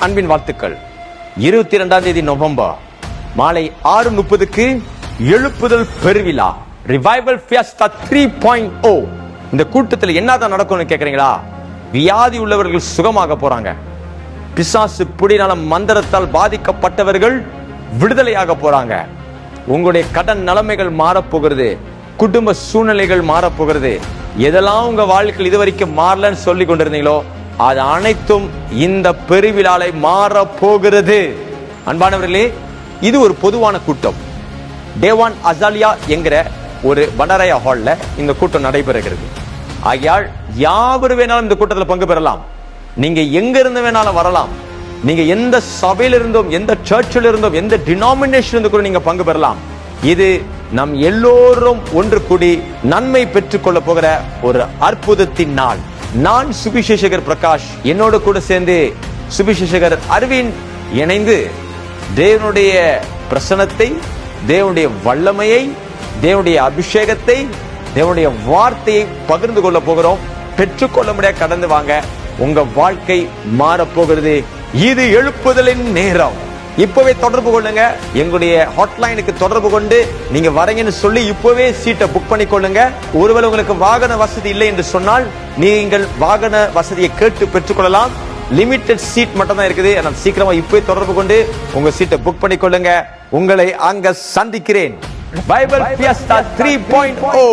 அன்பின் வாழ்த்துக்கள். 22 நவம்பர் மாலை 6:30 எழுப்புதல் பெருவிழா ரிவைவல் ஃபியஸ்டா 3.0. இந்த கூட்டத்தில் என்னதான் நடக்கும்னு கேக்குறீங்களா? வியாதி உள்ளவர்கள் சுகமாக போறாங்க. பிசாசு பிடினால மந்திரத்தால் பாதிக்கப்பட்டவர்கள் விடுதலையாக போறாங்க. உங்களுடைய கடன் நிலைமைகள் மாறப்போகிறது. குடும்ப சூழ்நிலைகள் மாறப்போகிறது. எதெல்லாம் உங்க வாழ்க்கையில் இதுவரைக்கும் மாறலன்னு சொல்லி கொண்டிருந்தீங்களோ அது அனைத்தும் இந்த பெருவிழாலை மாறப்போகிறது. அன்பானவர்களே, இது ஒரு பொதுவான கூட்டம். தேவான் அசாலியா என்கிற ஒரு பண்டராயா ஹால்ல இந்த கூட்டம் நடைபெறுகிறது. ஆகையால் யாவர் வேணாலும் இந்த கூட்டத்தில் பங்கு பெறலாம். நீங்க எங்க இருந்து வேணாலும் வரலாம். நீங்க எந்த சபையில இருந்தும், எந்த சர்ச்சில் இருந்தும், எந்த டினாமினேஷன் இருந்து கூட நீங்க பங்கு பெறலாம். இது நம் எல்லோரும் ஒன்று கூடி நன்மை பெற்றுக் கொள்ள போகிற ஒரு அற்புதத்தின் நாள். நான் சுவிசேஷகர் பிரகாஷ், என்னோடு கூட சேர்ந்து சுவிசேஷகர் அரவிந்த் இணைந்து தேவனுடைய பிரசன்னத்தை, தேவனுடைய வல்லமையை, தேவனுடைய அபிஷேகத்தை, தேவனுடைய வார்த்தையை பகிர்ந்து கொள்ள போகிறோம். பெற்றுக்கொள்ள முடியாது, கடந்து வாங்க. உங்க வாழ்க்கை மாறப்போகிறது. இது எழுப்புதலின் நேரம். இப்பவே தொடர்பு கொள்ளுங்க. எங்களுடைய ஹாட்லைனுக்கு தொடர்பு கொண்டு நீங்க வரீங்கன்னு சொல்லி இப்பவே சீட்டை புக் பண்ணி கொள்ளுங்க. ஒருவேளை உங்களுக்கு வாகன வசதி இல்லை என்று சொன்னால் நீங்கள் வாகன வசதியை கேட்டு பெற்றுக்கொள்ளலாம். லிமிடெட் சீட் மட்டும் தான் இருக்குது. நான் சீக்கிரமா இப்பவே தொடர்பு கொண்டு உங்க சீட்டை புக் பண்ணி கொள்ளுங்க. உங்களை அங்க சந்திக்கிறேன். Bible Fiesta 3.0.